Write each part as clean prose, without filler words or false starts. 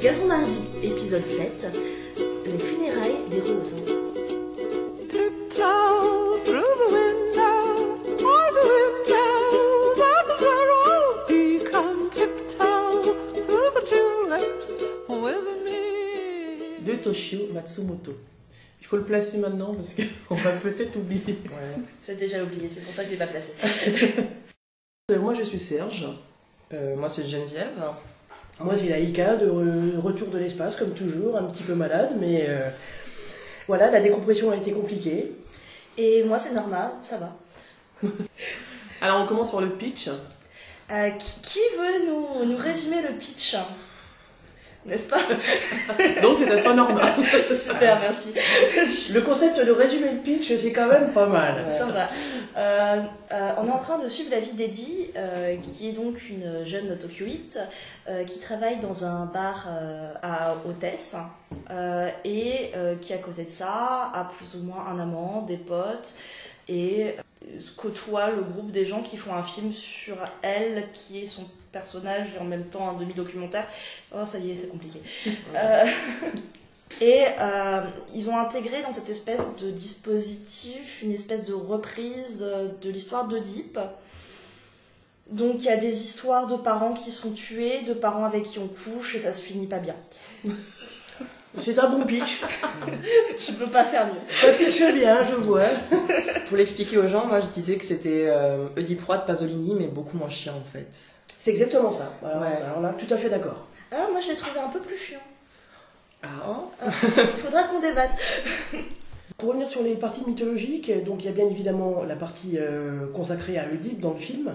Gazon Mardi, épisode 7, les funérailles des roses. Tiptoe through the window, by the window, that is where I'll be. Come tiptoe through the tulips with me. De Toshio Matsumoto. Il faut le placer maintenant parce qu'on va peut-être oublier. Ouais. J'ai déjà oublié, c'est pour ça que je ne l'ai pas placé. Moi je suis Serge. Moi c'est Geneviève. Moi c'est Laïka, de retour de l'espace comme toujours, un petit peu malade, mais voilà, la décompression a été compliquée. Et moi c'est Norma, ça va. Alors on commence par le pitch. Qui veut nous résumer le pitch? N'est-ce pas? Donc c'est à toi Norma. Super, merci. Le concept de résumer le pitch, c'est quand même pas mal. Ça va. On est en train de suivre la vie d'Eddie, qui est donc une jeune tokyoïte qui travaille dans un bar à hôtesse et qui, à côté de ça, a plus ou moins un amant, des potes et côtoie le groupe des gens qui font un film sur elle, qui est son personnage et en même temps un demi-documentaire. Oh, ça y est, c'est compliqué. Et ils ont intégré dans cette espèce de dispositif une espèce de reprise de l'histoire d'Oedipe. Donc il y a des histoires de parents qui sont tués, de parents avec qui on couche et ça se finit pas bien. C'est un bon pitch. Je peux pas faire mieux. Ça pitch bien, je vois. Pour l'expliquer aux gens, moi je disais que c'était Oedipe Roi de Pasolini, mais beaucoup moins chiant en fait. C'est exactement ça. Alors, Ouais. alors là, tout à fait d'accord. Ah, moi je l'ai trouvé un peu plus chiant. Ah. Il faudra qu'on débatte. Pour revenir sur les parties mythologiques, donc il y a bien évidemment la partie consacrée à Oedipe dans le film.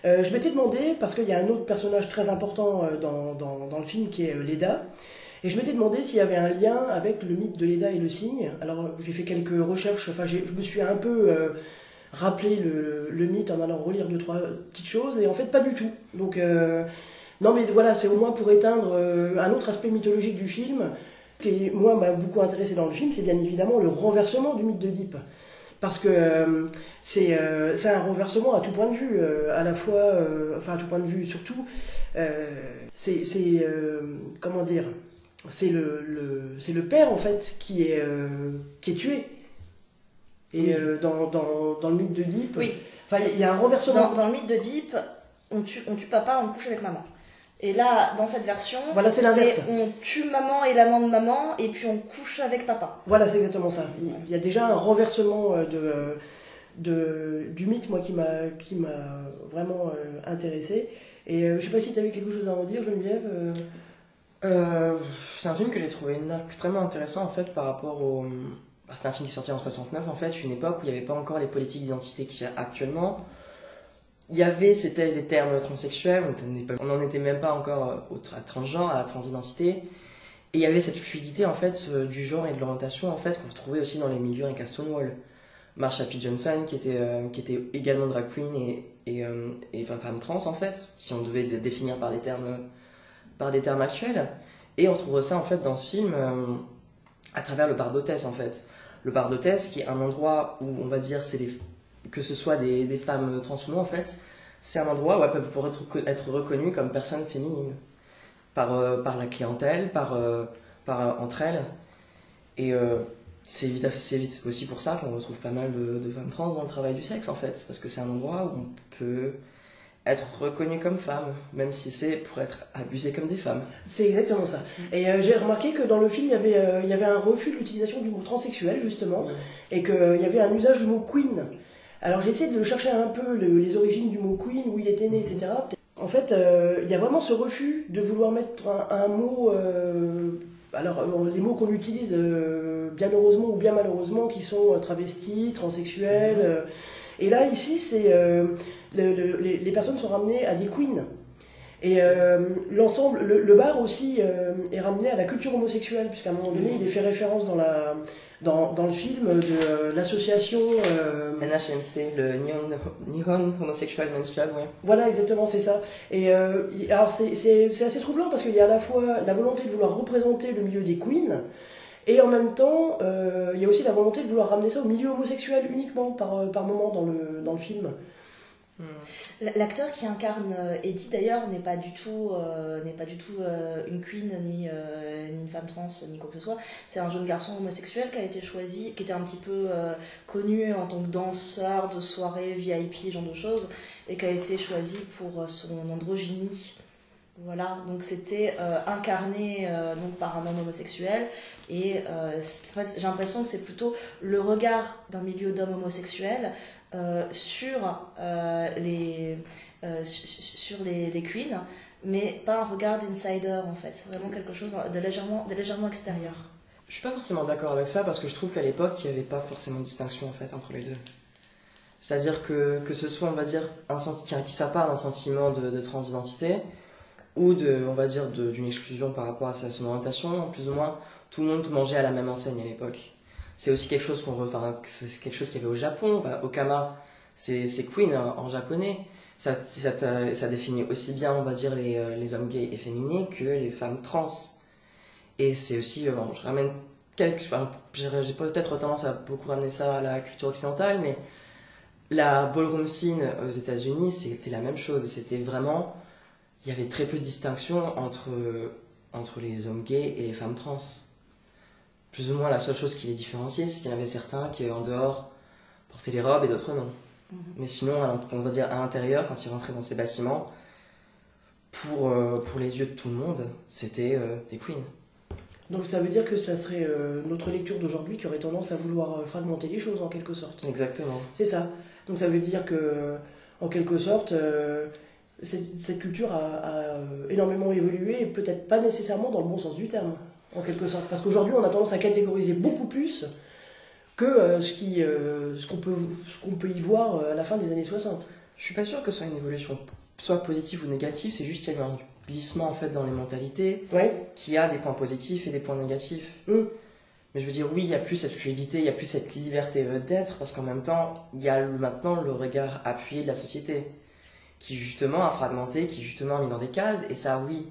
Je m'étais demandé, parce qu'il y a un autre personnage très important dans le film qui est Leda, et je m'étais demandé s'il y avait un lien avec le mythe de Leda et le cygne. Alors j'ai fait quelques recherches, enfin je me suis un peu rappelé le mythe en allant relire 2-3 petites choses, et en fait pas du tout. Donc non mais voilà, c'est au moins pour éteindre un autre aspect mythologique du film. Ce qui moi m'a beaucoup intéressé dans le film, c'est bien évidemment le renversement du mythe d'Oedipe. Parce que c'est un renversement à tout point de vue, à la fois, enfin à tout point de vue surtout, comment dire, c'est le père en fait qui est tué. Et dans le mythe d'Oedipe, Oui. Enfin, il y a un renversement. Dans le mythe d'Oedipe, on tue papa, on couche avec maman. Et là, dans cette version, Voilà, c'est l'inverse. on tue maman et l'amant de maman, et puis on couche avec papa. Voilà, c'est exactement ça. Il y a déjà un renversement du mythe, moi, qui m'a vraiment intéressé. Et je sais pas si tu avais quelque chose à en dire, Geneviève. C'est un film que j'ai trouvé extrêmement intéressant en fait par rapport au... C'est un film qui est sorti en 69 en fait, une époque où il n'y avait pas encore les politiques d'identité qu'il y a actuellement. C'était les termes transsexuels, on n'en était même pas encore à transgenre, à la transidentité. Et il y avait cette fluidité en fait du genre et de l'orientation en fait qu'on retrouvait aussi dans les milieux avec Stonewall. Marsha P. Johnson qui était également drag queen et enfin, femme trans en fait, si on devait les définir par des termes actuels. Et on retrouve ça en fait dans ce film à travers le bar d'hôtesse en fait. Le bar d'hôtesse qui est un endroit où on va dire que ce soit des femmes trans ou non en fait, c'est un endroit où elles peuvent pouvoir être reconnues comme personnes féminines par la clientèle, entre elles. Et c'est aussi pour ça qu'on retrouve pas mal de femmes trans dans le travail du sexe en fait, parce que c'est un endroit où on peut être reconnu comme femme, même si c'est pour être abusé comme des femmes. C'est exactement ça. Et j'ai remarqué que dans le film, il y avait un refus de l'utilisation du mot transsexuel, justement, et qu'il y avait un usage du mot queen. Alors j'ai essayé de chercher un peu les origines du mot queen, où il était né, etc. En fait, il y a vraiment ce refus de vouloir mettre un mot... alors, les mots qu'on utilise, bien heureusement ou bien malheureusement, qui sont travestis, transsexuels... et là, ici, les personnes sont ramenées à des queens. Et l'ensemble, le bar aussi est ramené à la culture homosexuelle, puisqu'à un moment donné, il est fait référence dans le film de l'association... NHMC, le Nihon Homosexual Men's Club, oui. Voilà, exactement, c'est ça. Et alors, c'est assez troublant, parce qu'il y a à la fois la volonté de vouloir représenter le milieu des queens, et en même temps, il y a aussi la volonté de vouloir ramener ça au milieu homosexuel uniquement par moment dans le film. L'acteur qui incarne Eddie d'ailleurs n'est pas du tout une queen ni une femme trans ni quoi que ce soit. C'est un jeune garçon homosexuel qui a été choisi, qui était un petit peu connu en tant que danseur de soirée VIP, genre de choses, et qui a été choisi pour son androgynie. Voilà, donc c'était incarné donc par un homme homosexuel et en fait, j'ai l'impression que c'est plutôt le regard d'un milieu d'hommes homosexuels sur les queens, mais pas un regard d'insider en fait, c'est vraiment quelque chose de légèrement extérieur. Je suis pas forcément d'accord avec ça parce que je trouve qu'à l'époque, il n'y avait pas forcément de distinction en fait entre les deux. C'est-à-dire que ce soit, on va dire, qui ça part d'un sentiment de transidentité ou on va dire, d'une exclusion par rapport à son orientation, plus ou moins, tout le monde mangeait à la même enseigne à l'époque. C'est aussi quelque chose c'est quelque chose qu'il y avait au Japon. Okama, c'est queen en japonais. Ça définit aussi bien, on va dire, les hommes gays et féminins que les femmes trans. Et c'est aussi, je ramène j'ai peut-être tendance à beaucoup ramener ça à la culture occidentale, mais la ballroom scene aux États-Unis, c'était la même chose. C'était vraiment, il y avait très peu de distinction entre les hommes gays et les femmes trans. Plus ou moins, la seule chose qui les différenciait, c'est qu'il y en avait certains qui, en dehors, portaient les robes et d'autres non. Mais sinon, on va dire à l'intérieur, quand ils rentraient dans ces bâtiments, pour les yeux de tout le monde, c'était des queens. Donc ça veut dire que ça serait notre lecture d'aujourd'hui qui aurait tendance à vouloir fragmenter les choses en quelque sorte. Exactement. C'est ça. Donc ça veut dire que, en quelque sorte, cette culture a énormément évolué et peut-être pas nécessairement dans le bon sens du terme, en quelque sorte. Parce qu'aujourd'hui, on a tendance à catégoriser beaucoup plus que ce qu'on peut y voir à la fin des années 60. Je suis pas sûr que ce soit une évolution soit positive ou négative, c'est juste qu'il y a eu un glissement en fait dans les mentalités qui a des points positifs et des points négatifs. Mais je veux dire, oui, il n'y a plus cette fluidité, il n'y a plus cette liberté d'être, parce qu'en même temps, il y a maintenant le regard appuyé de la société, qui justement a fragmenté, qui justement a mis dans des cases, et ça, oui,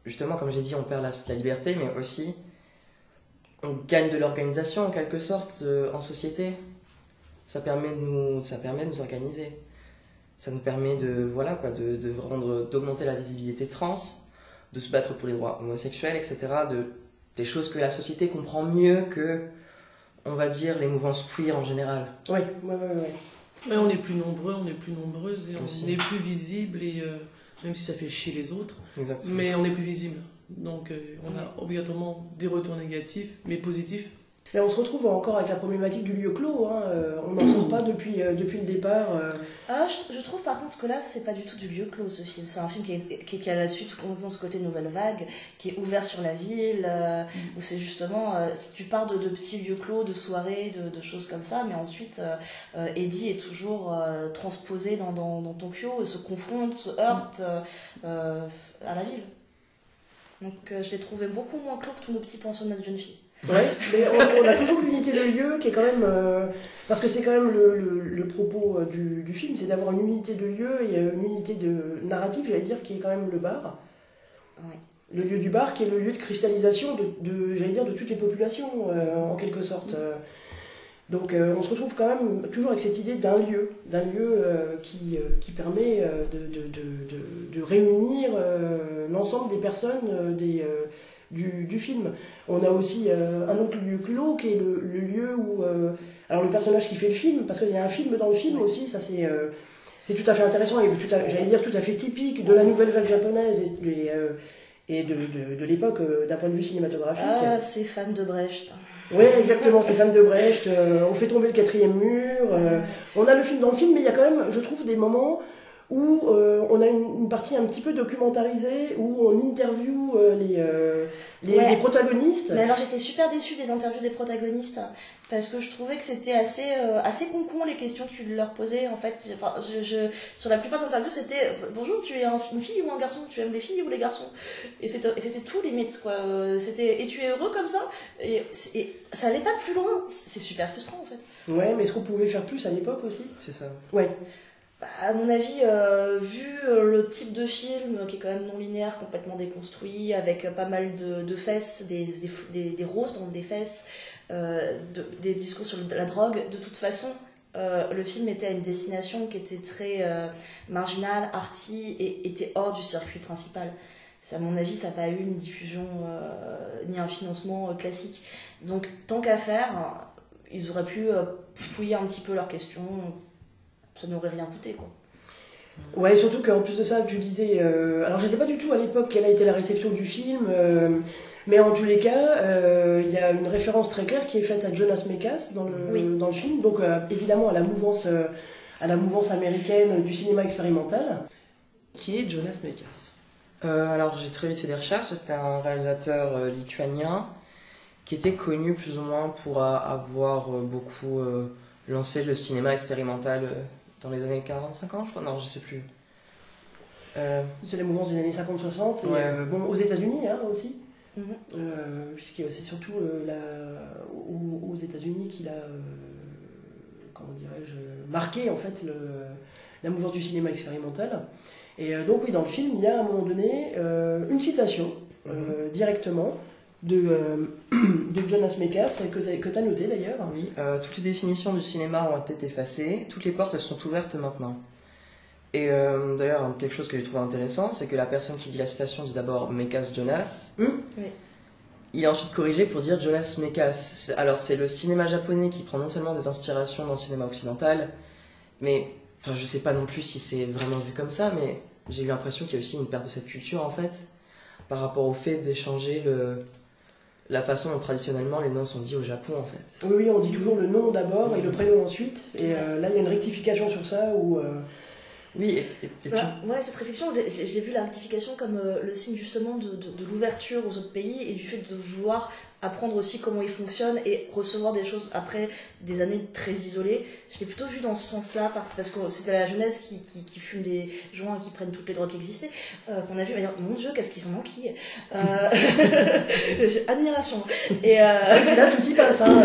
justement, comme j'ai dit, on perd la liberté, mais aussi, on gagne de l'organisation, en quelque sorte, en société. Ça permet de nous organiser. Ça nous permet d'augmenter la visibilité trans, de se battre pour les droits homosexuels, etc., des choses que la société comprend mieux que, on va dire, les mouvances queer en général. Ouais. Mais on est plus nombreux, on est plus nombreuses, et aussi. on est plus visible, et même si ça fait chier les autres, Exactement. mais on est plus visible. Donc on a obligatoirement des retours négatifs, mais positifs. Et on se retrouve encore avec la problématique du lieu clos, hein. On n'en sort pas depuis le départ. Je trouve par contre que là, c'est pas du tout du lieu clos ce film. C'est un film qui a là-dessus tout complètement ce côté nouvelle vague, qui est ouvert sur la ville, où c'est justement, tu pars de petits lieux clos, de soirées, de choses comme ça, mais ensuite, Eddie est toujours transposé dans Tokyo, et se confronte, se heurte à la ville. Donc je l'ai trouvé beaucoup moins clos que tous nos petits pensionnats de jeunes filles. Ouais, mais on a toujours l'unité de lieu qui est quand même... parce que c'est quand même le propos du film, c'est d'avoir une unité de lieu et une unité de narrative, j'allais dire, qui est quand même le bar. Ouais. Le lieu du bar qui est le lieu de cristallisation de toutes les populations, en quelque sorte. Donc on se retrouve quand même toujours avec cette idée d'un lieu qui permet de réunir l'ensemble des personnes du film. On a aussi un autre lieu clos qui est le lieu où... alors le personnage qui fait le film, parce qu'il y a un film dans le film aussi, ça c'est tout à fait intéressant et j'allais dire tout à fait typique de la nouvelle vague japonaise et de l'époque d'un point de vue cinématographique. Ah, c'est fan de Brecht. Oui, exactement, c'est fan de Brecht. On fait tomber le quatrième mur. On a le film dans le film, mais il y a quand même, je trouve, des moments où on a une partie un petit peu documentarisée, où on interviewe les protagonistes. Mais alors j'étais super déçue des interviews des protagonistes, parce que je trouvais que c'était assez con les questions que tu leur posais en fait. Sur la plupart des interviews c'était « Bonjour, tu es une fille ou un garçon? Tu aimes les filles ou les garçons ?» Et c'était tout limite quoi. C'était « Et tu es heureux comme ça ?» et ça allait pas plus loin. C'est super frustrant en fait. Ouais, mais est-ce qu'on pouvait faire plus à l'époque aussi? C'est ça. Ouais. À mon avis, vu le type de film qui est quand même non linéaire, complètement déconstruit, avec pas mal de fesses, des roses dans des fesses, des discours sur la drogue, de toute façon, le film était à une destination qui était très marginale, arty, et était hors du circuit principal. Ça, à mon avis, ça n'a pas eu une diffusion ni un financement classique. Donc, tant qu'à faire, ils auraient pu fouiller un petit peu leurs questions. Ça n'aurait rien coûté, quoi. Ouais, surtout qu'en plus de ça, tu disais... alors, je sais pas du tout à l'époque quelle a été la réception du film, mais en tous les cas, il y a une référence très claire qui est faite à Jonas Mekas dans le film. Donc, évidemment, à la mouvance américaine du cinéma expérimental. Qui est Jonas Mekas? Alors j'ai très vite fait des recherches, c'était un réalisateur lituanien qui était connu plus ou moins pour avoir beaucoup lancé le cinéma expérimental dans les années 40-50, je crois, non je sais plus. C'est la mouvance des années 50-60, et Ouais. bon, aux États-Unis aussi, Mhm. puisque c'est surtout aux États-Unis qu'il a, comment dirais-je, marqué en fait la mouvance du cinéma expérimental. Et donc oui, dans le film, il y a à un moment donné une citation directement de Jonas Mekas que tu as noté d'ailleurs. Oui, toutes les définitions du cinéma ont été effacées, toutes les portes elles sont ouvertes maintenant. Et d'ailleurs, quelque chose que j'ai trouvé intéressant, c'est que la personne qui dit la citation dit d'abord Mekas Jonas. Oui. Il est ensuite corrigé pour dire Jonas Mekas. Alors c'est le cinéma japonais qui prend non seulement des inspirations dans le cinéma occidental, mais enfin, je sais pas non plus si c'est vraiment vu comme ça, mais j'ai eu l'impression qu'il y a aussi une perte de cette culture en fait, par rapport au fait d'échanger la façon dont traditionnellement les noms sont dits au Japon en fait. Oui, oui, on dit toujours le nom d'abord et le prénom ensuite. Et là, il y a une rectification sur ça où... Oui, et puis... Ouais, cette réflexion, je l'ai vu la rectification comme le signe justement de l'ouverture aux autres pays et du fait de vouloir apprendre aussi comment ils fonctionnent et recevoir des choses après des années très isolées. Je l'ai plutôt vu dans ce sens-là parce que c'était la jeunesse qui fume des joints et qui prennent toutes les drogues qui existaient, qu'on a vu, dire, mon Dieu, qu'est-ce qu'ils sont enquillés. Admiration. Et Là, tout y passe. Hein,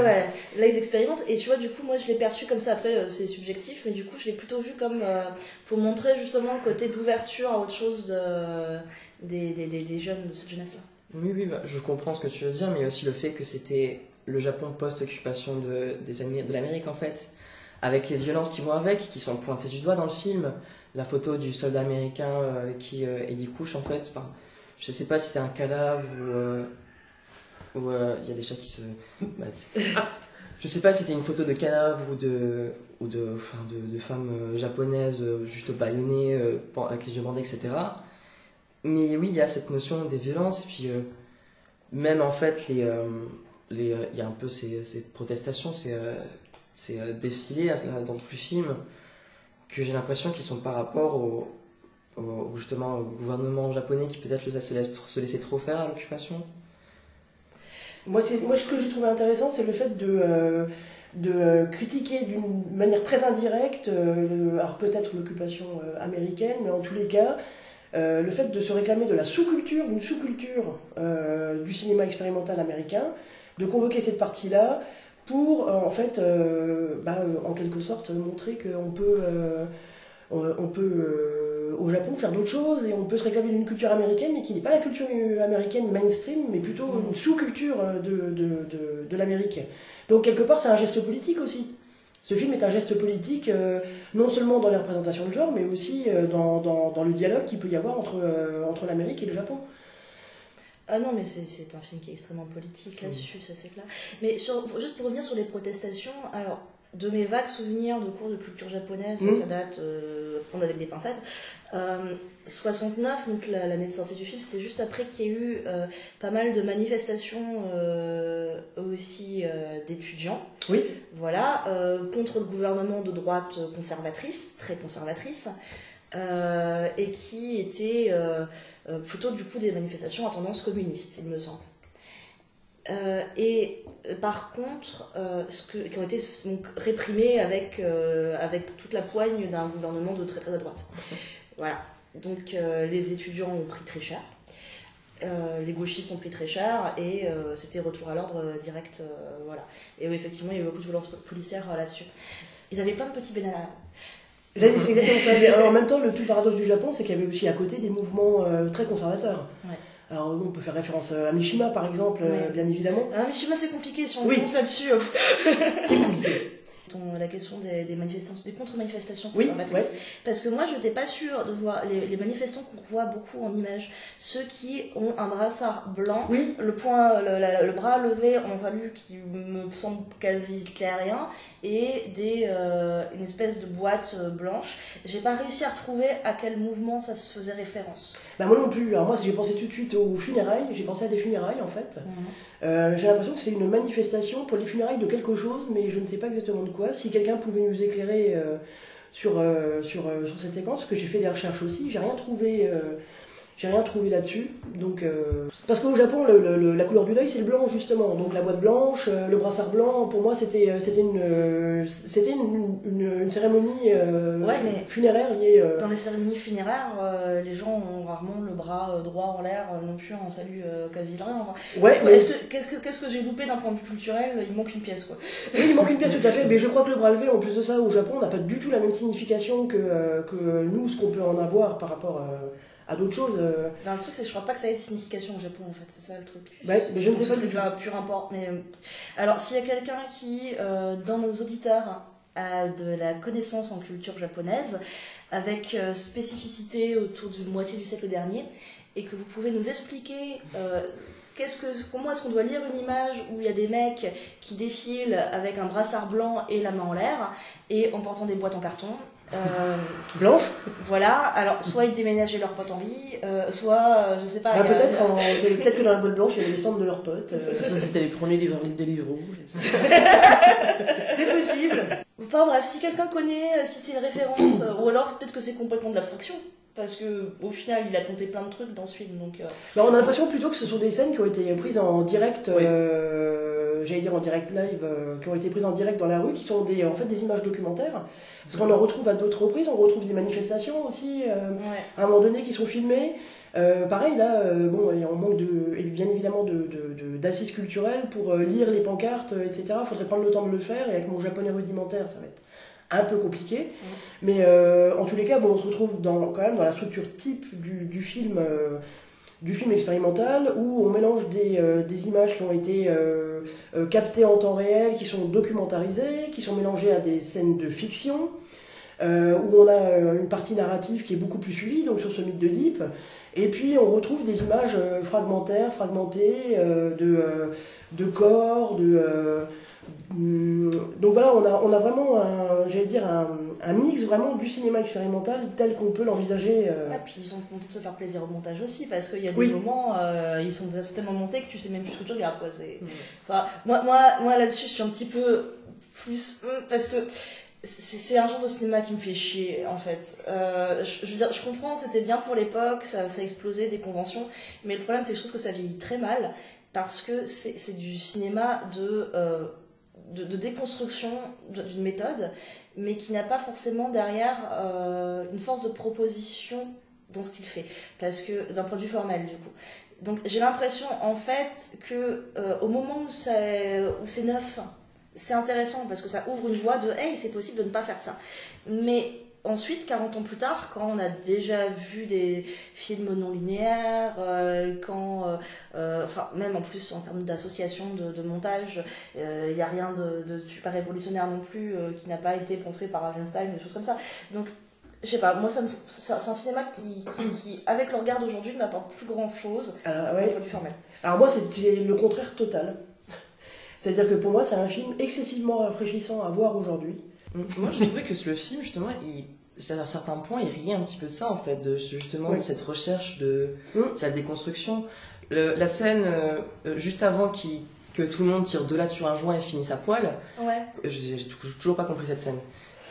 ouais. Là, ils expérimentent. Et tu vois, du coup, moi, je l'ai perçu comme ça. Après, c'est subjectif, mais du coup, je l'ai plutôt vu comme pour montrer justement le côté d'ouverture à autre chose des jeunes de cette jeunesse-là. Oui, bah, je comprends ce que tu veux dire, mais il y a aussi le fait que c'était le Japon post-occupation de l'Amérique en fait, avec les violences qui vont avec, qui sont pointées du doigt dans le film. La photo du soldat américain qui est dit couche en fait. Enfin, je sais pas si c'était un cadavre ou il y a des chats qui se battent. Je sais pas si c'était une photo de cadavre ou de femmes japonaises juste baïonnées avec les yeux bandés, etc. Mais oui, il y a cette notion des violences, et puis même en fait, il y a un peu ces protestations, ces défilés dans tout le film, que j'ai l'impression qu'ils sont par rapport justement au gouvernement japonais qui peut-être se laisser trop faire à l'occupation. Moi, ce que j'ai trouvé intéressant, c'est le fait de critiquer d'une manière très indirecte, alors peut-être l'occupation américaine, mais en tous les cas, le fait de se réclamer de la sous-culture, d'une sous-culture du cinéma expérimental américain, de convoquer cette partie-là pour, en fait, en quelque sorte, montrer qu'on peut, au Japon, faire d'autres choses et on peut se réclamer d'une culture américaine, mais qui n'est pas la culture américaine mainstream, mais plutôt une sous-culture de l'Amérique. Donc, quelque part, c'est un geste politique aussi. Ce film est un geste politique, non seulement dans les représentations de genre, mais aussi dans le dialogue qu'il peut y avoir entre l'Amérique et le Japon. Ah non, mais c'est un film qui est extrêmement politique là-dessus, ça c'est clair. Mais juste pour revenir sur les protestations, alors, de mes vagues souvenirs de cours de culture japonaise, ça date, prendre avec des pincettes, 69, donc l'année de sortie du film, c'était juste après qu'il y ait eu pas mal de manifestations aussi d'étudiants. Oui. Voilà, contre le gouvernement de droite conservatrice, très conservatrice, et qui étaient plutôt du coup des manifestations à tendance communiste, il me semble. Par contre, qui ont été donc réprimés avec toute la poigne d'un gouvernement de très très à droite. Voilà. Donc les étudiants ont pris très cher, les gauchistes ont pris très cher, et c'était retour à l'ordre direct. Voilà. Et effectivement, il y a eu beaucoup de violences policières là-dessus. Ils avaient plein de petits bénala. C'est exactement ça. Mais, en même temps, le tout paradoxe du Japon, c'est qu'il y avait aussi à côté des mouvements très conservateurs. Ouais. Alors, on peut faire référence à Mishima, par exemple, Ouais. bien évidemment. Ah, Mishima, c'est compliqué si on Oui. pense là-dessus. C'est compliqué. La question des manifestations, des contre-manifestations Oui, conservatrices, parce que moi je n'étais pas sûre de voir les manifestants qu'on voit beaucoup en images, ceux qui ont un brassard blanc, Oui. le bras levé en salut qui me semble quasi clairien, et une espèce de boîte blanche. J'ai pas réussi à retrouver à quel mouvement ça se faisait référence. Bah moi non plus. Alors moi j'ai pensé tout de suite aux funérailles, j'ai pensé à des funérailles en fait. J'ai l'impression que c'est une manifestation pour les funérailles de quelque chose, mais je ne sais pas exactement de quoi. Si quelqu'un pouvait nous éclairer sur cette séquence, parce que j'ai fait des recherches aussi, j'ai rien trouvé là-dessus. Donc, parce qu'au Japon, la couleur du deuil, c'est le blanc, justement. Donc la boîte blanche, le brassard blanc, pour moi, c'était une cérémonie funéraire liée... Dans les cérémonies funéraires, les gens ont rarement le bras droit en l'air, non plus en salut quasi rien. Ouais, mais... Qu'est-ce que j'ai loupé d'un point de vue culturel? Il manque une pièce, quoi. Oui, il manque une pièce, tout à fait. Mais je crois que le bras levé, en plus de ça, au Japon, n'a pas du tout la même signification que nous, ce qu'on peut en avoir par rapport... à d'autres choses. Ben, le truc, c'est que je crois pas que ça ait de signification au Japon, en fait, c'est ça le truc. Ouais, mais je ne sais pas. C'est de la pure import. Mais alors, s'il y a quelqu'un qui, dans nos auditeurs, a de la connaissance en culture japonaise, avec spécificité autour d'une moitié du siècle dernier, et que vous pouvez nous expliquer comment est-ce qu'on doit lire une image où il y a des mecs qui défilent avec un brassard blanc et la main en l'air, et en portant des boîtes en carton. Blanche. Voilà, alors soit ils déménageaient leurs potes en vie, soit je sais pas. Peut-être que dans la boîte blanche il y avait des cendres de leurs potes. Ça c'était les premiers Deliveroo. C'est possible. Enfin bref, si quelqu'un connaît, si c'est une référence, ou alors peut-être que c'est complètement de l'abstraction. Parce que au final, il a tenté plein de trucs dans ce film, donc. Non, on a l'impression plutôt que ce sont des scènes qui ont été prises en direct, oui. J'allais dire en direct live, qui ont été prises en direct dans la rue, qui sont en fait des images documentaires. Parce qu'on en retrouve à d'autres reprises, on retrouve des manifestations aussi, à un moment donné, qui sont filmées. Pareil, là, on manque bien évidemment d'assises culturelles pour lire les pancartes, etc. Il faudrait prendre le temps de le faire, et avec mon japonais rudimentaire, ça va être un peu compliqué. Mais en tous les cas, on se retrouve quand même dans la structure type du film expérimental, où on mélange des images qui ont été captées en temps réel, qui sont documentarisées, qui sont mélangées à des scènes de fiction, où on a une partie narrative qui est beaucoup plus suivie, donc sur ce mythe d'Oedipe. Et puis on retrouve des images fragmentées, de corps, donc voilà, on a vraiment un mix vraiment du cinéma expérimental tel qu'on peut l'envisager. Et puis ils ont tenté de se faire plaisir au montage aussi, parce qu'il y a des moments, ils sont tellement montés que tu sais même plus ce que tu regardes, quoi. Enfin, moi là-dessus, je suis un petit peu plus... parce que c'est un genre de cinéma qui me fait chier, en fait. Je veux dire, je comprends, c'était bien pour l'époque, ça explosait des conventions, mais le problème, c'est que je trouve que ça vieillit très mal, parce que c'est du cinéma de déconstruction d'une méthode, mais qui n'a pas forcément derrière une force de proposition dans ce qu'il fait, parce que d'un point de vue formel, du coup. Donc j'ai l'impression, en fait, que au moment où c'est neuf, c'est intéressant, parce que ça ouvre une voie de « hey, c'est possible de ne pas faire ça ». Mais ensuite, 40 ans plus tard, quand on a déjà vu des films non linéaires, même en plus en termes d'association, de montage, il n'y a rien de super révolutionnaire non plus, qui n'a pas été pensé par Eisenstein, des choses comme ça. Donc, je sais pas, moi c'est un cinéma qui, avec le regard d'aujourd'hui, ne m'apporte plus grand chose d'un point de vue formel. Alors moi, c'est le contraire total. C'est-à-dire que pour moi, c'est un film excessivement rafraîchissant à voir aujourd'hui. Moi, j'ai trouvé que le film, justement, à certains points, il riait un petit peu de ça, en fait, de cette recherche de la déconstruction. La scène, juste avant que tout le monde tire de là sur un joint et finisse à poil, j'ai toujours pas compris cette scène.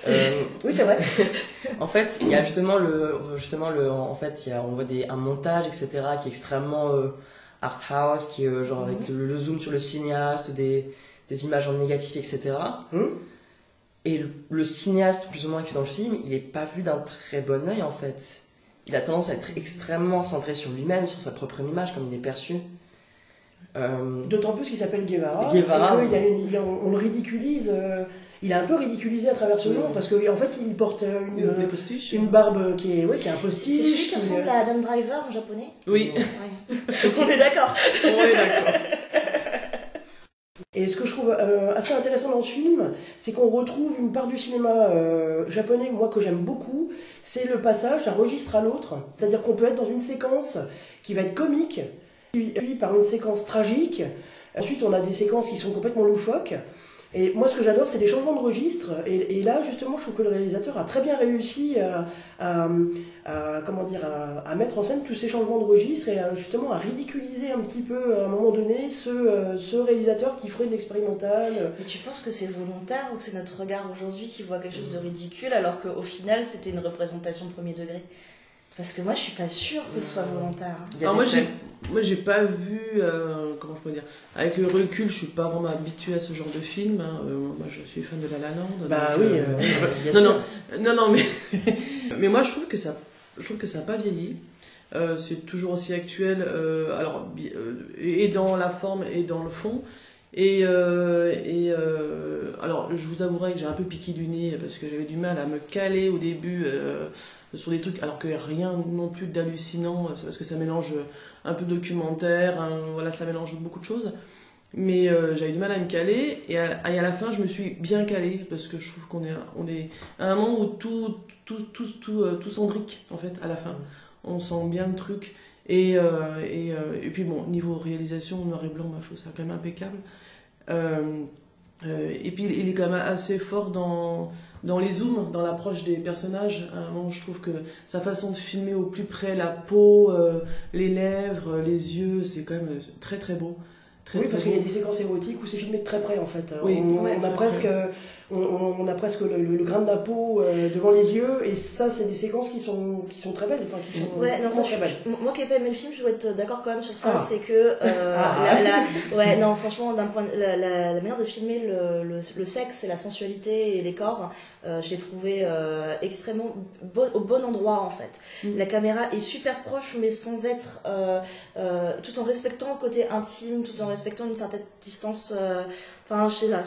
Oui, c'est vrai. En fait, il y a on voit un montage, etc., qui est extrêmement art house, qui est genre avec le zoom sur le cinéaste, des images en négatif, etc. Et le cinéaste, plus ou moins, qui est dans le film, il n'est pas vu d'un très bon œil, en fait. Il a tendance à être extrêmement centré sur lui-même, sur sa propre image, comme il est perçu. D'autant plus qu'il s'appelle Guevara. On le ridiculise. Il est un peu ridiculisé à travers ce nom, parce qu'en fait, il porte une barbe qui est un postiche. C'est celui qui ressemble à Adam Driver en japonais. Oui. On est d'accord. On est d'accord. Et ce que je trouve assez intéressant dans ce film, c'est qu'on retrouve une part du cinéma japonais, moi que j'aime beaucoup, c'est le passage d'un registre à l'autre. C'est-à-dire qu'on peut être dans une séquence qui va être comique, puis par une séquence tragique. Ensuite, on a des séquences qui sont complètement loufoques. Et moi, ce que j'adore, c'est les changements de registre. Et là, justement, je trouve que le réalisateur a très bien réussi à mettre en scène tous ces changements de registre et justement à ridiculiser un petit peu, à un moment donné, ce réalisateur qui ferait de l'expérimental. Et tu penses que c'est volontaire ou que c'est notre regard aujourd'hui qui voit quelque chose de ridicule alors qu'au final, c'était une représentation de premier degré? Parce que moi, je suis pas sûre que ce soit volontaire. Alors moi, j'ai pas vu, comment je peux dire, avec le recul, je suis pas vraiment habituée à ce genre de film. Hein. Moi, je suis fan de La La Land. Bah donc, oui, bien sûr. Non, mais moi, je trouve que ça n'a pas vieilli. C'est toujours aussi actuel, et dans la forme et dans le fond. Alors, je vous avouerai que j'ai un peu piqué du nez parce que j'avais du mal à me caler au début sur des trucs, alors que rien non plus d'hallucinant, parce que ça mélange un peu documentaire, voilà, ça mélange beaucoup de choses. Mais j'avais du mal à me caler, et à la fin, je me suis bien calée parce que je trouve qu'on est à un moment où tout s'embrique en fait à la fin. On sent bien le truc. Et puis bon, niveau réalisation, noir et blanc, moi, je trouve ça quand même impeccable. Et puis il est quand même assez fort dans les zooms, dans l'approche des personnages. À un moment, je trouve que sa façon de filmer au plus près la peau, les lèvres, les yeux, c'est quand même très très beau. Oui, parce qu'il y a des séquences érotiques où c'est filmé de très près en fait. Oui, on a presque le grain de la peau devant les yeux, et ça, c'est des séquences qui sont très belles. Enfin, qui sont Ouais, non, ça, très belles. moi qui ai pas aimé le film, je dois être d'accord quand même sur ça. Ah. C'est que ouais, non, franchement, d'un point la manière de filmer le sexe et la sensualité et les corps, je l'ai trouvé extrêmement au bon endroit en fait. La caméra est super proche, mais sans être tout en respectant le côté intime, tout en respectant une certaine distance. Enfin, je sais ça.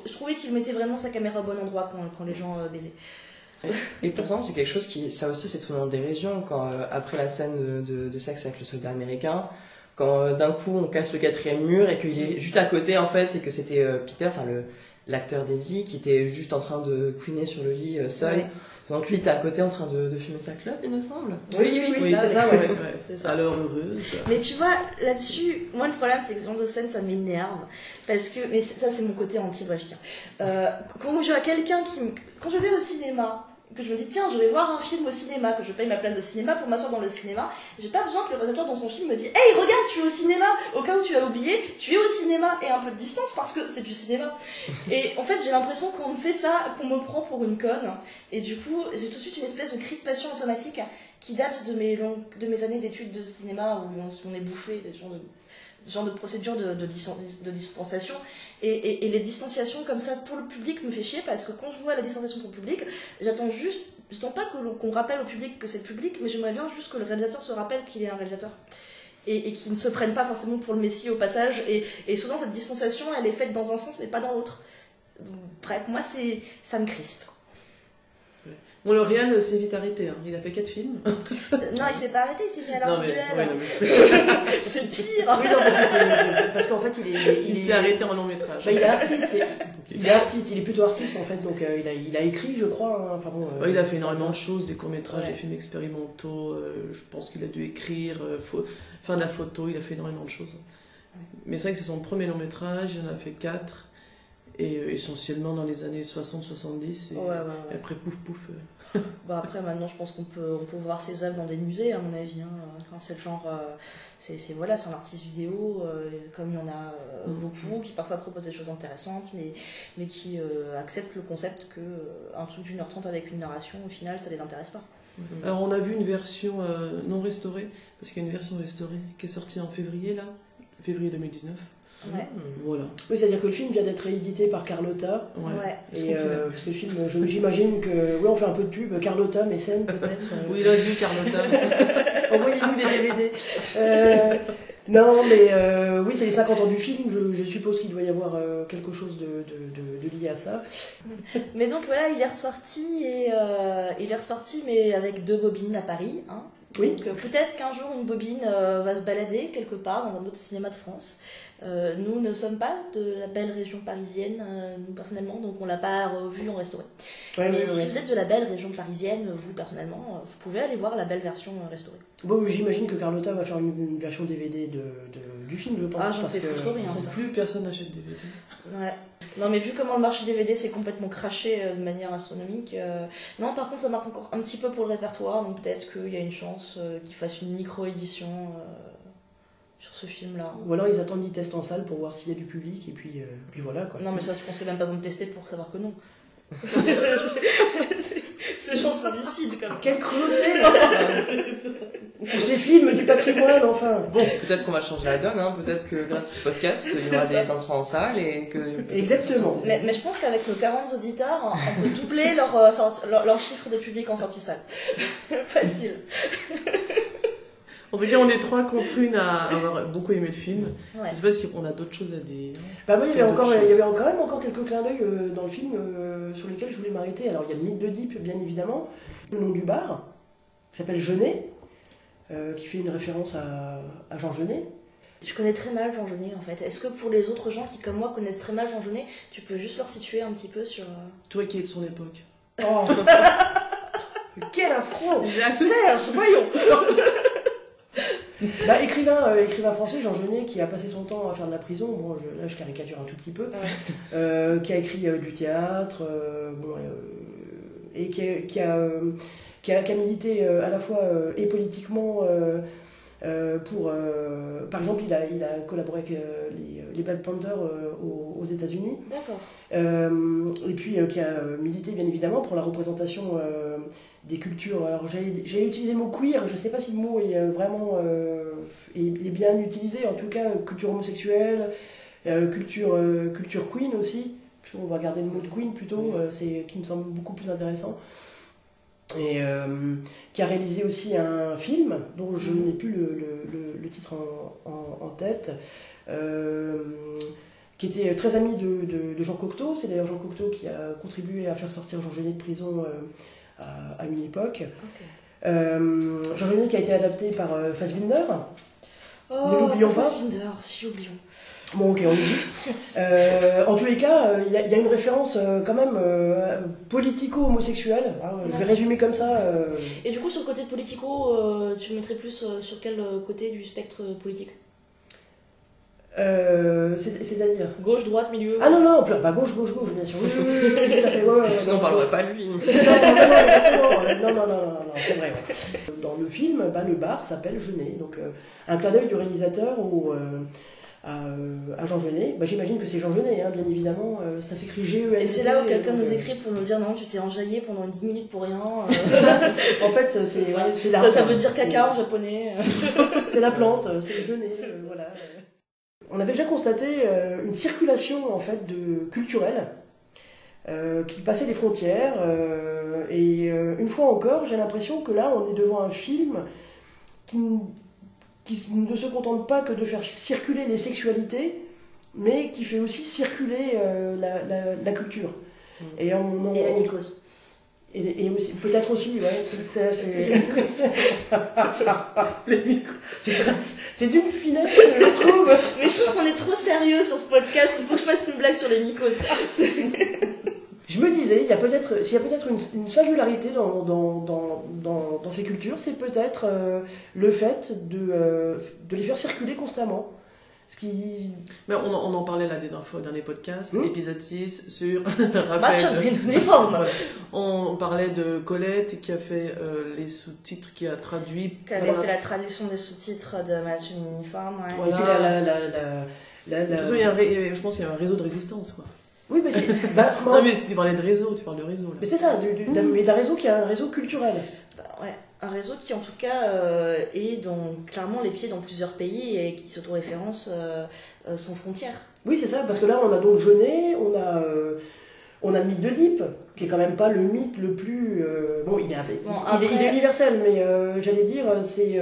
Je trouvais qu'il mettait vraiment sa caméra au bon endroit quand les gens baisaient. Et pourtant, c'est quelque chose qui, ça aussi, c'est tourné en dérision quand, après la scène de sexe avec le soldat américain, quand d'un coup on casse le 4e mur et qu'il est juste à côté en fait, et que c'était Peter, enfin l'acteur d'Eddie, qui était juste en train de couiner sur le lit seul. Ouais. Donc lui, il était à côté en train de fumer sa clope, il me semble. Oui, c'est ça, ouais. C'est ça. Alors heureuse. Mais tu vois, là-dessus, moi le problème c'est que ce genre de scène ça m'énerve. Parce que, mais ça c'est mon côté anti-brechtien. Quand je vois quelqu'un quand je vais au cinéma, que je me dis tiens je vais voir un film au cinéma, que je paye ma place de cinéma pour m'asseoir dans le cinéma, j'ai pas besoin que le réalisateur dans son film me dise hey regarde tu es au cinéma, au cas où tu as oublié, tu es au cinéma, et un peu de distance parce que c'est du cinéma. Et en fait j'ai l'impression qu'on me fait ça, qu'on me prend pour une conne, et du coup j'ai tout de suite une espèce de crispation automatique qui date de mes années d'études de cinéma où on est bouffé des genre de procédure de distanciation, et les distanciations comme ça pour le public me fait chier, parce que quand je vois la distanciation pour le public, j'attends pas qu'on rappelle au public que c'est le public, mais j'aimerais bien juste que le réalisateur se rappelle qu'il est un réalisateur et qu'il ne se prenne pas forcément pour le messie au passage, et souvent cette distanciation elle est faite dans un sens mais pas dans l'autre. Bref, moi ça me crispe. Bon, le Ryan s'est vite arrêté, hein. Il a fait 4 films. Non, il s'est pas arrêté, il s'est mis à l'art visuel. C'est pire. Oui, non, parce qu'en fait, Il s'est arrêté en long métrage. Bah, il est artiste. Il est plutôt artiste en fait, donc il a écrit, je crois. Hein, enfin bon. Il a fait énormément de choses, des courts-métrages, des films expérimentaux. Je pense qu'il a dû écrire, faire de la photo, il a fait énormément de choses. Mais c'est vrai que c'est son premier long-métrage, il en a fait 4. Et essentiellement dans les années 60-70. Et après, pouf. Bah après maintenant je pense qu'on peut voir ses œuvres dans des musées à mon avis, hein. Enfin, c'est le genre c'est un artiste vidéo comme il y en a beaucoup qui parfois proposent des choses intéressantes mais qui acceptent le concept que un truc d'1h30 avec une narration au final ça les intéresse pas. Alors on a vu une version non restaurée, parce qu'il y a une version restaurée qui est sortie en février 2019. Ouais. Voilà. Oui, c'est-à-dire que le film vient d'être réédité par Carlotta. Ouais. Et parce que le film, j'imagine que on fait un peu de pub. Carlotta, mécène peut-être. Oui, il a vu Carlotta. Envoyez-nous des DVD. Non, mais oui, c'est les 50 ans du film. Je suppose qu'il doit y avoir quelque chose de lié à ça. Mais donc voilà, il est ressorti mais avec 2 bobines à Paris, hein. Oui. Donc peut-être qu'un jour une bobine va se balader quelque part dans un autre cinéma de France. Nous ne sommes pas de la belle région parisienne, nous personnellement, donc on l'a pas revu en restauré. Ouais, Mais ouais, si ouais. vous êtes de la belle région parisienne, vous personnellement, vous pouvez aller voir la belle version restaurée. Bon, j'imagine que Carlotta va faire une version DVD du film, je pense. Ah, j'en parce sais que- foutre rien, Sans ça. plus personne n'achète DVD. Ouais. Non, mais vu comment le marché DVD s'est complètement craché de manière astronomique, non, par contre, ça marque encore un petit peu pour le répertoire, donc peut-être qu'il y a une chance qu'ils fassent une micro-édition sur ce film-là. Ou alors ils attendent, ils testent en salle pour voir s'il y a du public, et puis voilà quoi. Non, mais ça, je pense qu'il n'y a même pas besoin de tester pour savoir que non. Ces gens sont lucides, quand même. Quelle cruauté Ces films du patrimoine, enfin. Bon, peut-être qu'on va changer la donne, hein. Peut-être que grâce à ce podcast, il y aura des entrées en salle et que... Exactement. Mais je pense qu'avec nos 40 auditeurs, on peut doubler leur chiffre de public en sortie salle. Facile. En tout cas, on est 3 contre 1 à avoir beaucoup aimé le film. Ouais. Je sais pas si on a d'autres choses à dire. Bah moi, il y C'est avait d'autres quand choses. même encore quelques clins d'œil dans le film sur lesquels je voulais m'arrêter. Alors il y a le mythe d'Oedipe, bien évidemment, le nom du bar, qui s'appelle Genet, qui fait une référence à Jean Genet. Je connais très mal Jean Genet, en fait. Est-ce que pour les autres gens qui, comme moi, connaissent très mal Jean Genet, tu peux juste leur situer un petit peu sur... Toi qui es de son époque. Oh Quel affront Serge, voyons. Bah, écrivain français, Jean Genet, qui a passé son temps à faire de la prison, bon, là je caricature un tout petit peu, qui a écrit du théâtre, et qui a milité à la fois et politiquement pour... par exemple, il a collaboré avec les Black Panthers aux États-Unis, D'accord. et puis qui a milité bien évidemment pour la représentation des cultures. Alors j'ai utilisé le mot queer, je ne sais pas si le mot est vraiment est bien utilisé, en tout cas culture homosexuelle, culture queen aussi. On va garder le mot de queen plutôt, c'est qui me semble beaucoup plus intéressant. Et qui a réalisé aussi un film dont je n'ai plus le titre en tête, qui était très ami de Jean Cocteau. C'est d'ailleurs Jean Cocteau qui a contribué à faire sortir Jean Genet de prison à une époque. Ok. Jean Genet qui a été adapté par Fassbinder. Ne Oh, l'oublions pas. Fassbinder, si oublions. Bon, ok, on oublie. En tous les cas, il y a une référence quand même politico-homosexuelle. Alors, je vais résumer comme ça. Et du coup, sur le côté politico, tu le mettrais plus sur quel côté du spectre politique? C'est-à-dire Gauche, droite, milieu? Ah non, bah gauche, bien sûr. Oui, tout à fait, ouais, Sinon, on parlerait pas de lui. Non, c'est vrai. Ouais. Dans le film, le bar s'appelle Genet. Donc, un clin d'œil du réalisateur à Jean Genet. J'imagine que c'est Jean Genet, hein, bien évidemment. Ça s'écrit G-E-N-E-T. Et c'est là où quelqu'un nous écrit pour nous dire non, tu t'es enjaillé pendant 10 minutes pour rien. En fait, c'est la Ça veut dire caca en japonais. C'est la plante, c'est le Genet. Voilà. On avait déjà constaté une circulation en fait culturelle qui passait les frontières. Et une fois encore, j'ai l'impression que là, on est devant un film qui ne se contente pas que de faire circuler les sexualités, mais qui fait aussi circuler la culture. Et Et la mycose. Et aussi, peut-être aussi, ouais. C'est d'une finesse, je trouve. Mais je trouve qu'on est trop sérieux sur ce podcast, il faut que je fasse une blague sur les mycoses. Je me disais, s'il y a peut-être une singularité dans ces cultures, c'est peut-être le fait de les faire circuler constamment. Ce qui... Mais on en parlait la dernière fois dans les podcasts, épisode 6 sur Match rappel. uniforme. On parlait de Colette qui a fait les sous-titres, qui a traduit. Qui avait fait la traduction des sous-titres de Match uniforme, ouais. Voilà. Et puis De toute façon, je pense qu'il y a un réseau de résistance, quoi. Oui, mais c'est... Non, mais tu parlais de réseau, tu parles de réseau. Là. Mais c'est ça, mais d'un réseau qui est un réseau culturel. Ouais, un réseau qui en tout cas est clairement les pieds dans plusieurs pays et qui s'autoréférence son frontière. Oui, c'est ça, parce que là, on a donc Genet, on a On a le mythe d'Oedipe, qui est quand même pas le mythe le plus... bon, il est il est universel, mais j'allais dire, c'est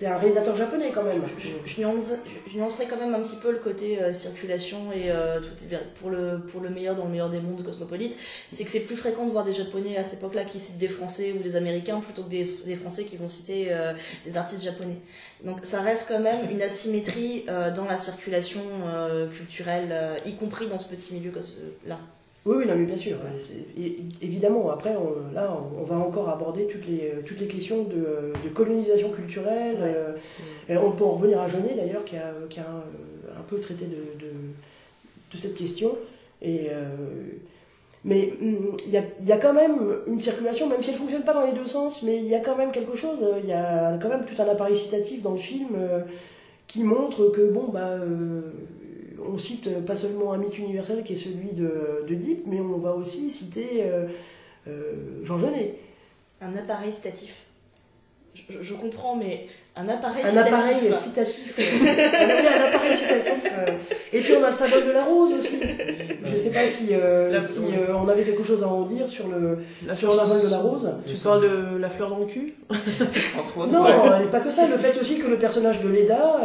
un réalisateur japonais quand même. Je nuancerais quand même un petit peu le côté circulation et tout est bien pour le meilleur dans le meilleur des mondes cosmopolite. C'est que c'est plus fréquent de voir des Japonais à cette époque-là qui citent des Français ou des Américains plutôt que des Français qui vont citer des artistes japonais. Donc ça reste quand même une asymétrie dans la circulation culturelle, y compris dans ce petit milieu-là. Oui, non, mais bien sûr. Évidemment, après, on va encore aborder toutes les questions de colonisation culturelle. On peut en revenir à Jeunet, d'ailleurs, qui a un peu traité de cette question. Mais il y a quand même une circulation, même si elle ne fonctionne pas dans les deux sens, mais il y a quand même quelque chose. Il y a quand même tout un appareil citatif dans le film qui montre que, on cite pas seulement un mythe universel qui est celui d'Oedipe, mais on va aussi citer Jean Genet. Un appareil citatif. Je comprends, mais un appareil citatif. Un appareil citatif. Et puis on a le symbole de la rose aussi. Je sais pas si on avait quelque chose à en dire sur le symbole de la rose. Tu parles de la fleur dans le cul? Entre autres. Non, et pas que ça. Le fait aussi que le personnage de Leda,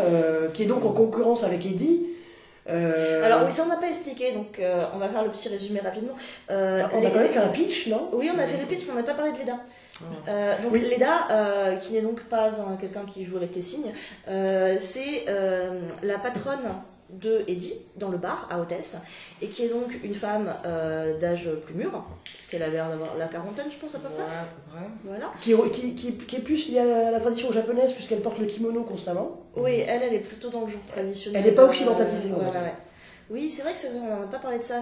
qui est donc en concurrence avec Eddie. Alors oui, ça on n'a pas expliqué, donc on va faire le petit résumé rapidement. On a quand même fait un pitch, non? Oui, on a fait le pitch, mais on n'a pas parlé de Leda. Donc oui. Leda, qui n'est donc pas quelqu'un qui joue avec les signes, c'est la patronne de Eddie dans le bar à Hôtesse, et qui est donc une femme d'âge plus mûr, puisqu'elle a l'air d'avoir la quarantaine, je pense, à peu près. Ouais, à peu près. Voilà. Qui est plus liée à la tradition japonaise, puisqu'elle porte le kimono constamment. Oui, elle est plutôt dans le genre traditionnel. Elle n'est pas occidentalisée. Ouais. Oui, c'est vrai que on n'en a pas parlé de ça,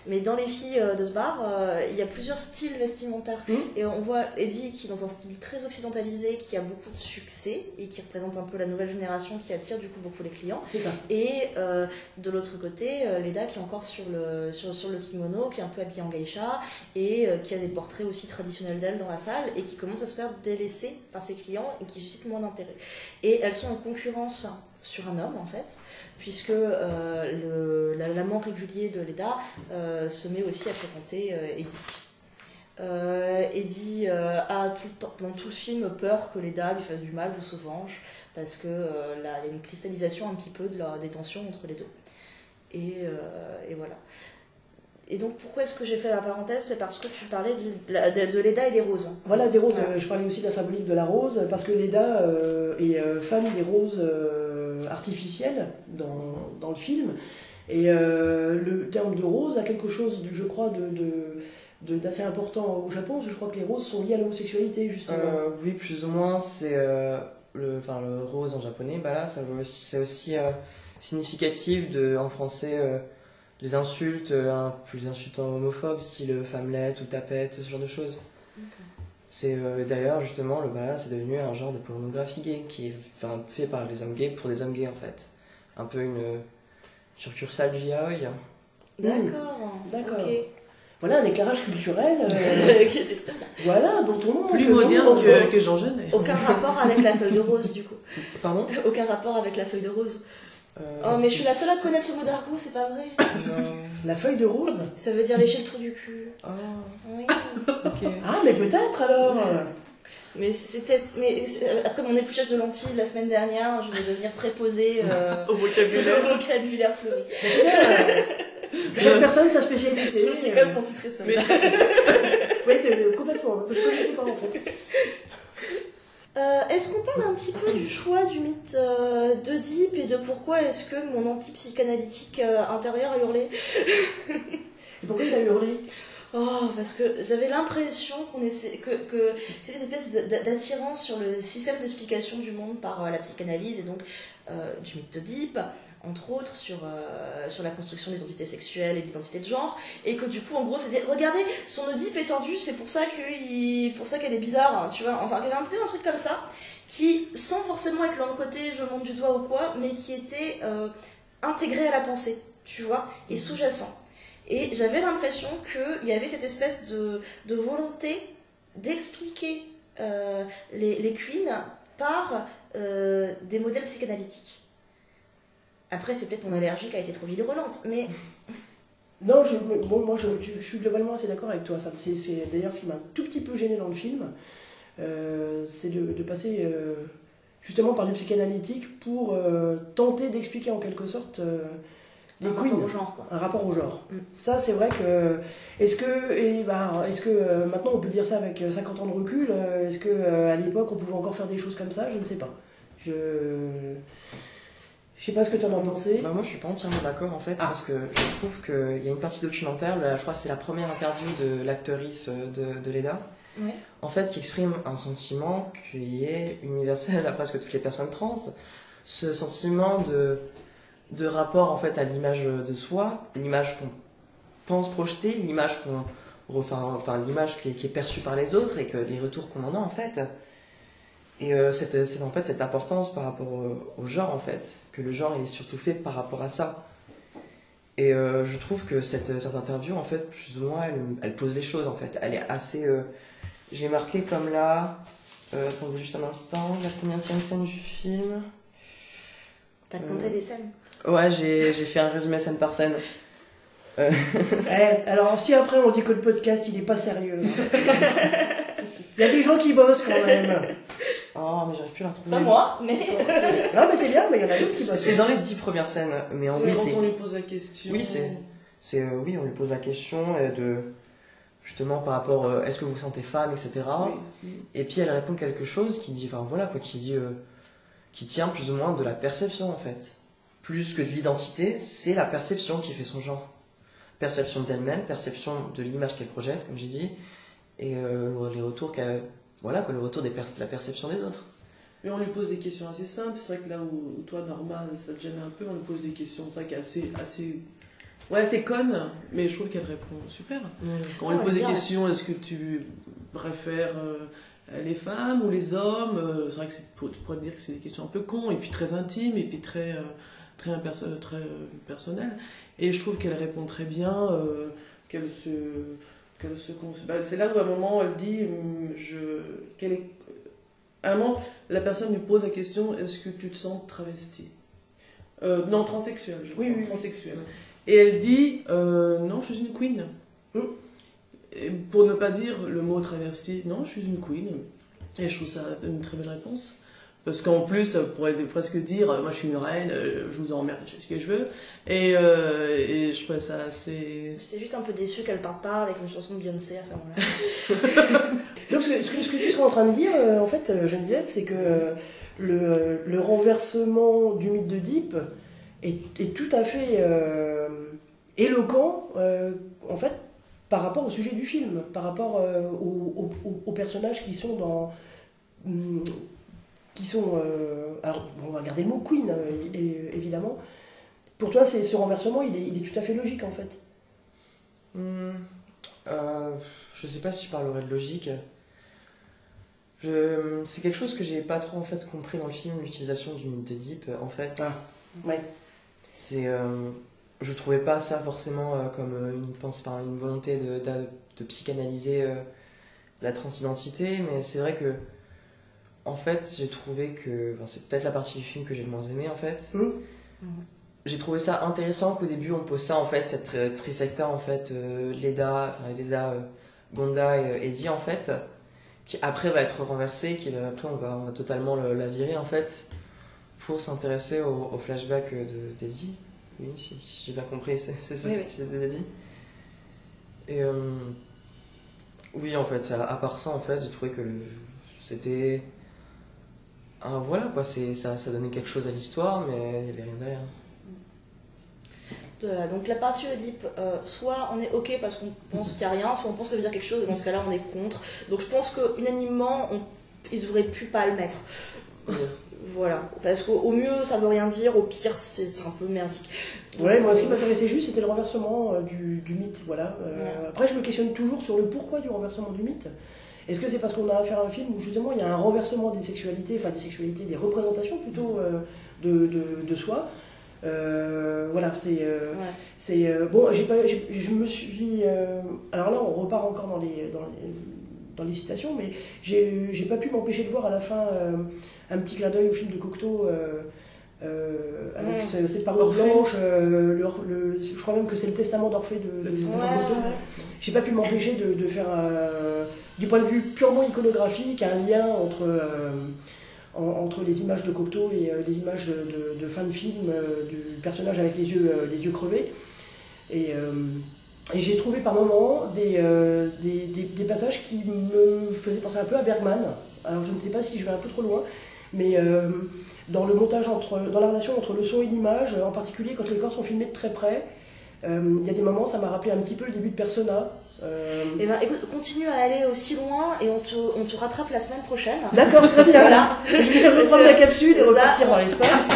mais dans les filles de ce bar, il y a plusieurs styles vestimentaires. Et on voit Eddie qui est dans un style très occidentalisé, qui a beaucoup de succès et qui représente un peu la nouvelle génération qui attire du coup beaucoup les clients. C'est ça. Et de l'autre côté, Leda qui est encore sur le kimono, qui est un peu habillée en geisha et qui a des portraits aussi traditionnels d'elle dans la salle et qui commence à se faire délaisser par ses clients et qui suscite moins d'intérêt. Et elles sont en concurrence sur un homme en fait, puisque l'amant régulier de Leda se met aussi à fréquenter Eddie. Eddie a tout le temps, dans tout le film, peur que Leda lui fasse du mal ou se venge, parce que il y a une cristallisation un petit peu des tensions entre les deux. Et voilà. Et donc pourquoi est-ce que j'ai fait la parenthèse? C'est parce que tu parlais de Leda et des roses. Voilà, des roses. Je parlais aussi de la symbolique de la rose, parce que Leda est fan des roses artificielles dans le film. Et le terme de rose a quelque chose, je crois, d'assez important au Japon, parce que je crois que les roses sont liées à l'homosexualité, justement. Oui, plus ou moins. C'est le rose en japonais. Là, c'est aussi significatif en français. Les insultes, plus insultants homophobes, style femmelette ou tapette, ce genre de choses. Okay. C'est d'ailleurs justement le bala, c'est devenu un genre de pornographie gay qui est fait par les hommes gays pour des hommes gays en fait. Un peu une succursale du yaoi. D'accord. Okay. Voilà un éclairage culturel qui était très bien. Voilà, dont on plus moderne que Jean Genet. Aucun rapport avec la feuille de rose du coup. Pardon? Aucun rapport avec la feuille de rose. Mais je suis la seule à connaître ce mot d'argot, c'est pas vrai? La feuille de rose? Ça veut dire lécher le trou du cul. Oui. Okay. Ah, mais peut-être alors. Mais après mon épluchage de lentilles la semaine dernière, je vais devenir préposée au vocabulaire fleuri. Chaque personne sa spécialité. Je me suis quand même sentie très seule. Oui, complètement. Je connaissais pas en fait. Est-ce qu'on parle un petit peu du choix du mythe d'Oedipe et de pourquoi est-ce que mon anti-psychanalytique intérieur a hurlé? Et pourquoi il a hurlé? Parce que j'avais l'impression que c'était une espèce d'attirance sur le système d'explication du monde par la psychanalyse et donc du mythe d'Oedipe, entre autres sur la construction de l'identité sexuelle et de l'identité de genre, et que du coup en gros c'était regardez son Oedipe est tendu, c'est pour ça qu'elle est bizarre, hein, tu vois, enfin il y avait un truc comme ça qui sans forcément être l'un côté je monte du doigt ou quoi, mais qui était intégré à la pensée, tu vois, et sous-jacent. Et j'avais l'impression qu'il y avait cette espèce de volonté d'expliquer les queens par des modèles psychanalytiques. Après, c'est peut-être mon allergie qui a été trop virulente, mais... Non, moi je suis globalement assez d'accord avec toi. C'est d'ailleurs ce qui m'a un tout petit peu gêné dans le film, c'est de passer justement par du psychanalytique pour tenter d'expliquer en quelque sorte les Un queens, rapport au genre, quoi. un rapport au genre. Mm. Ça, c'est vrai que. Est-ce que maintenant on peut dire ça avec 50 ans de recul? Est-ce que à l'époque on pouvait encore faire des choses comme ça? Je ne sais pas. Je sais pas ce que tu en as pensé. Bah moi je suis pas entièrement d'accord en fait, Ah. parce que je trouve qu'il y a une partie documentaire, là, je crois que c'est la première interview de l'actrice de Leda, Ouais. en fait qui exprime un sentiment qui est universel à presque toutes les personnes trans, ce sentiment de rapport en fait à l'image de soi, l'image qu'on pense projeter, l'image enfin l'image qui est perçue par les autres et que les retours qu'on en a en fait. Et c'est en fait cette importance par rapport au genre en fait, que le genre il est surtout fait par rapport à ça. Et je trouve que cette interview en fait, plus ou moins, elle pose les choses en fait. Elle est assez... je l'ai marqué comme là... attendez juste un instant, la combienième scène du film. T'as compté les scènes? Ouais, j'ai fait un résumé scène par scène. Alors, si après on dit que le podcast il est pas sérieux, il y a des gens qui bossent quand même. Oh, mais j'arrive plus à la retrouver. Pas moi, mais. Non, mais c'est bien, mais il y en a d'autres qui bossent. C'est dans les 10 premières scènes, mais en C'est oui, quand on lui pose la question. Oui, oui, on lui pose la question justement par rapport est-ce que vous vous sentez femme, etc. Oui. Et puis elle répond quelque chose qui dit, enfin voilà quoi, qui tient plus ou moins de la perception en fait. Plus que de l'identité, c'est la perception qui fait son genre. Perception d'elle-même, perception de l'image qu'elle projette, comme j'ai dit, et les retours voilà quoi, le retour de la perception des autres. Mais on lui pose des questions assez simples. C'est vrai que là où toi, Norma, ça te gêne un peu, on lui pose des questions, c'est vrai qu'elle est assez... Ouais, c'est conne, mais je trouve qu'elle répond super. Quand on lui Ouais, pose des bien. questions, est-ce que tu préfères les femmes ou les hommes? C'est vrai que tu pourrais te dire que c'est des questions un peu cons, et puis très intimes, et puis très personnelles. Et je trouve qu'elle répond très bien, qu'elle se c'est là où à un moment elle dit à un moment la personne lui pose la question, est-ce que tu te sens travestie? Non, transsexuelle, je crois. Oui. Transsexuelle. Et elle dit non, je suis une queen. Et pour ne pas dire le mot travesti, non, je suis une queen. Et je trouve ça une très belle réponse. Parce qu'en plus, ça pourrait presque dire, moi je suis une reine, je vous emmerde, je fais ce que je veux. Et je trouvais ça assez... J'étais juste un peu déçue qu'elle parte pas avec une chanson de Beyoncé à ce moment-là. Donc ce que tu seras en train de dire, en fait, Geneviève, c'est que le renversement du mythe d'Oedipe est tout à fait éloquent, en fait, par rapport au sujet du film, par rapport aux personnages qui sont dans... alors, on va garder le mot queen, évidemment. Pour toi, ce renversement, il est tout à fait logique, en fait. Je sais pas si je parlerais de logique. C'est quelque chose que j'ai pas trop en fait compris dans le film, l'utilisation du mythe d'Oedipe en fait. Ah, ouais. Je trouvais pas ça forcément comme une volonté de psychanalyser la transidentité, mais c'est vrai que en fait j'ai trouvé que c'est peut-être la partie du film que j'ai le moins aimé en fait. J'ai trouvé ça intéressant qu'au début on pose ça en fait, cette trifecta en fait, Leda, Gonda et Eddie en fait, qui après va être renversée, après on va totalement la virer en fait, pour s'intéresser au flashback d'Eddie. Oui, si j'ai bien compris, c'est ce Oui, que tu disais d'Eddie. Et oui en fait, à part ça en fait, j'ai trouvé que c'était... voilà quoi, ça donnait quelque chose à l'histoire, mais il n'y avait rien derrière. Voilà, donc la partie Oedipe, soit on est ok parce qu'on pense qu'il n'y a rien, soit on pense que ça veut dire quelque chose et dans ce cas-là on est contre. Donc je pense qu'unanimement, ils auraient pu pas le mettre. Voilà, parce qu'au mieux ça veut rien dire, au pire c'est un peu merdique. Donc, Ouais, moi ce qui m'intéressait juste c'était le renversement du mythe, voilà. Après je me questionne toujours sur le pourquoi du renversement du mythe. Est-ce que c'est parce qu'on a affaire à un film où justement il y a un renversement des sexualités, des représentations plutôt de soi? Voilà, bon, je me suis... alors là on repart encore dans les citations, mais j'ai pas pu m'empêcher de voir à la fin un petit clin d'œil au film de Cocteau, avec cette parure blanche. Je crois même que c'est le testament d'Orphée de testament Cocteau. J'ai pas pu m'empêcher de faire, du point de vue purement iconographique, un lien entre les images de Cocteau et les images de fin de film du personnage avec les yeux crevés. Et j'ai trouvé par moments des passages qui me faisaient penser un peu à Bergman. Alors je ne sais pas si je vais un peu trop loin, mais dans le montage, dans la relation entre le son et l'image, en particulier quand les corps sont filmés de très près, il y a des moments, ça m'a rappelé un petit peu le début de Persona. Eh ben, écoute, continue à aller aussi loin et on te rattrape la semaine prochaine. D'accord, très bien. Voilà. Je vais reprendre la capsule et repartir dans l'espace.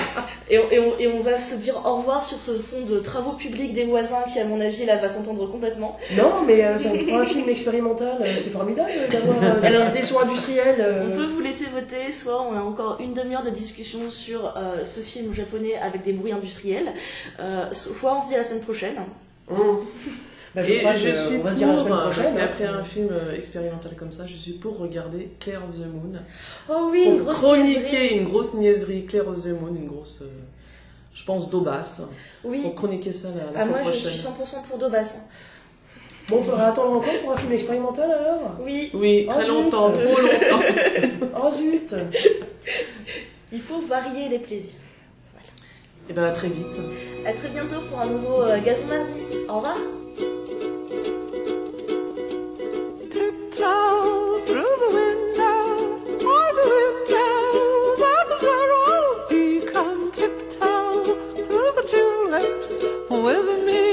Et on va se dire au revoir sur ce fond de travaux publics des voisins qui, à mon avis, là, va s'entendre complètement. Non, mais pour un film expérimental, c'est formidable d'avoir des sons industriels. On peut vous laisser voter, soit on a encore une demi-heure de discussion sur ce film japonais avec des bruits industriels, soit on se dit à la semaine prochaine. Bah, Et je suis on va pour, se dire la semaine prochaine, parce qu'après un film expérimental comme ça, je suis pour regarder Claire of the Moon. Oh oui, pour une grosse chroniquer niaiserie. une grosse niaiserie, Claire of the Moon, une grosse, je pense, daubasse. Oui. Pour chroniquer ça la fois Moi prochaine. je suis 100% pour Dobas. Bon, il faudra attendre encore pour un film expérimental alors. Oui. Oui, Oh, très zut. longtemps, trop longtemps. Oh zut. Il faut varier les plaisirs. Et ben à très vite. À très bientôt pour un nouveau Gazon Mardi. Au revoir. Tiptoe through the window, by the window, that is where I'll be. Come tiptoe through the tulips with me.